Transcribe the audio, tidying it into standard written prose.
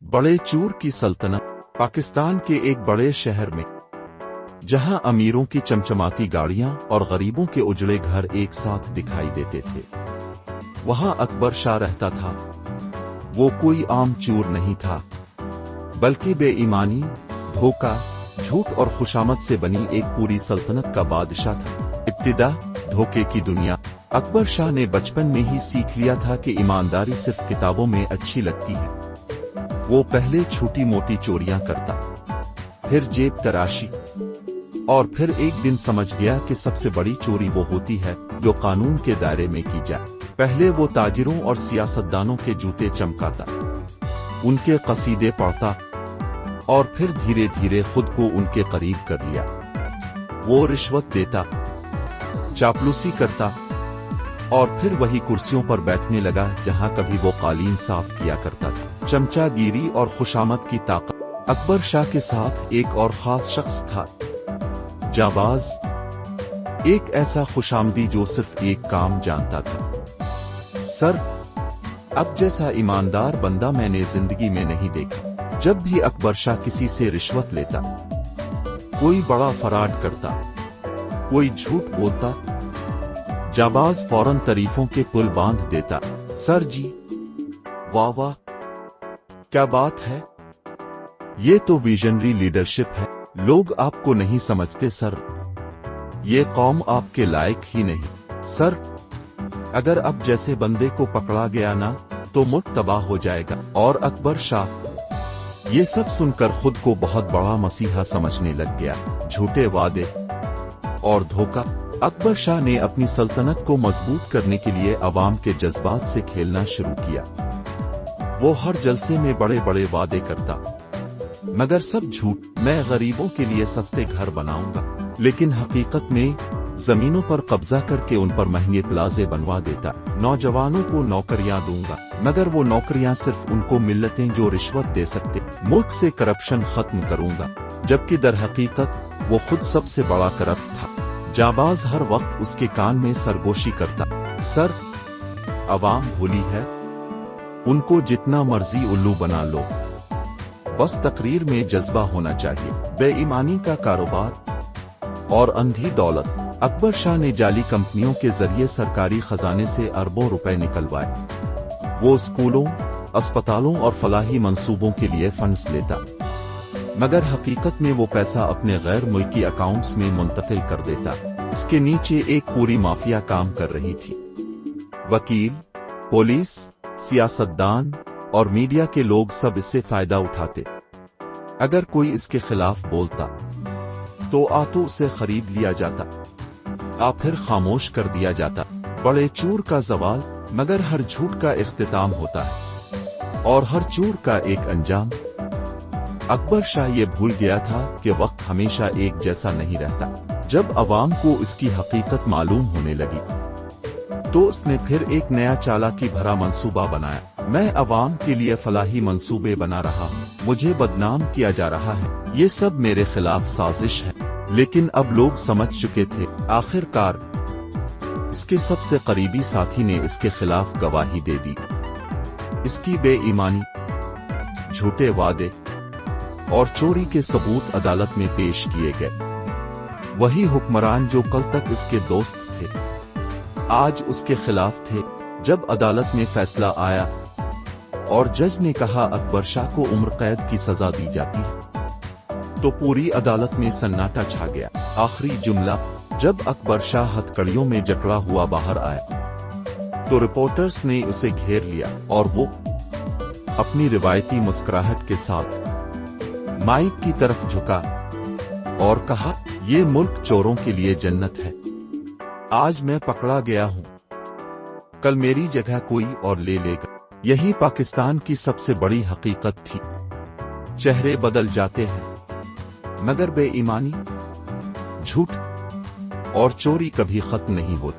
बड़े चूर की सल्तनत पाकिस्तान के एक बड़े शहर में, जहां अमीरों की चमचमाती गाड़ियां और गरीबों के उजड़े घर एक साथ दिखाई देते थे, वहां अकबर शाह रहता था। वो कोई आम चूर नहीं था, बल्कि बेईमानी, धोखा, झूठ और खुशामद से बनी एक पूरी सल्तनत का बादशाह था। इब्तिदा धोखे की दुनिया। अकबर शाह ने बचपन में ही सीख लिया था कि ईमानदारी सिर्फ किताबों में अच्छी लगती है। वो पहले छोटी मोटी चोरियां करता, फिर जेब तराशी, और फिर एक दिन समझ गया कि सबसे बड़ी चोरी वो होती है जो कानून के दायरे में की जाए। पहले वो ताजिरों और सियासतदानों के जूते चमकाता, उनके कसीदे पढ़ता, और फिर धीरे धीरे खुद को उनके करीब कर लिया। वो रिश्वत देता, चापलूसी करता, और फिर वही कुर्सियों पर बैठने लगा जहां कभी वो कालीन साफ किया करता था। चमचागिरी और खुशामद की ताकत। अकबर शाह के साथ एक और खास शख्स था, जाबाज, एक ऐसा खुशामदी जो सिर्फ एक काम जानता था, सर। अब जैसा ईमानदार बंदा मैंने जिंदगी में नहीं देखा। जब भी अकबर शाह किसी से रिश्वत लेता, कोई बड़ा फराड करता, कोई झूठ बोलता, जाबाज फौरन तारीफों के पुल बांध देता। सर जी, वाह वाह, क्या बात है, ये तो विजनरी लीडरशिप है। लोग आपको नहीं समझते सर, ये कौम आपके लायक ही नहीं सर। अगर अब जैसे बंदे को पकड़ा गया ना, तो मुल्क तबाह हो जाएगा। और अकबर शाह ये सब सुनकर खुद को बहुत बड़ा मसीहा समझने लग गया। झूठे वादे और धोखा। अकबर शाह ने अपनी सल्तनत को मजबूत करने के लिए अवाम के जज्बात से खेलना शुरू किया। वो हर जलसे में बड़े बड़े वादे करता, मगर सब झूठ। मैं गरीबों के लिए सस्ते घर बनाऊंगा, लेकिन हकीकत में जमीनों पर कब्जा करके उन पर महंगे प्लाजे बनवा देता। नौजवानों को नौकरियां दूंगा, मगर वो नौकरियां सिर्फ उनको मिलतें जो रिश्वत दे सकते। मुल्क से करप्शन खत्म करूंगा, जबकि दर हकीकत वो खुद सबसे बड़ा करप्ट था। जाबाज हर वक्त उसके कान में सरगोशी करता, सर, अवाम भूली है, उनको जितना मर्जी उल्लू बना लो, बस तकरीर में जज्बा होना चाहिए। बेईमानी का कारोबार और अंधी दौलत। अकबर शाह ने जाली कंपनियों के जरिए सरकारी खजाने से अरबों रुपए निकलवाए। वो स्कूलों, अस्पतालों और फलाही मंसूबों के लिए फंड्स लेता, मगर हकीकत में वो पैसा अपने गैर मुल्की अकाउंट्स में मुंतकिल कर देता। इसके नीचे एक पूरी माफिया काम कर रही थी। वकील, पुलिस, सियासतदान और मीडिया के लोग सब इससे फायदा उठाते। अगर कोई इसके खिलाफ बोलता, तो आतो उसे खरीद लिया जाता, फिर खामोश कर दिया जाता। बड़े चूर का जवाल। मगर हर झूठ का इख्तिताम होता है, और हर चूर का एक अंजाम। अकबर शाह ये भूल गया था कि वक्त हमेशा एक जैसा नहीं रहता। जब अवाम को इसकी हकीकत मालूम होने लगी, तो उसने फिर एक नया चालाकी भरा मंसूबा बनाया। मैं अवाम के लिए फलाही मंसूबे बना रहा हूँ, मुझे बदनाम किया जा रहा है, ये सब मेरे खिलाफ साजिश है। लेकिन अब लोग समझ चुके थे। आखिरकार इसके सबसे करीबी साथी ने इसके खिलाफ गवाही दे दी। इसकी बेईमानी, झूठे वादे और चोरी के सबूत अदालत में पेश किए गए। वही हुक्मरान जो कल तक इसके दोस्त थे, आज उसके खिलाफ थे। जब अदालत में फैसला आया और जज ने कहा अकबर शाह को उम्र कैद की सजा दी जाती है, तो पूरी अदालत में सन्नाटा छा गया। आखिरी जुमला। जब अकबर शाह हथकड़ियों में जकड़ा हुआ बाहर आया, तो रिपोर्टर्स ने उसे घेर लिया, और वो अपनी रिवायती मुस्कुराहट के साथ माइक की तरफ झुका और कहा, ये मुल्क चोरों के लिए जन्नत है। आज मैं पकड़ा गया हूं, कल मेरी जगह कोई और ले लेगा। यही पाकिस्तान की सबसे बड़ी हकीकत थी। चेहरे बदल जाते हैं, मगर बेईमानी, झूठ और चोरी कभी खत्म नहीं होती।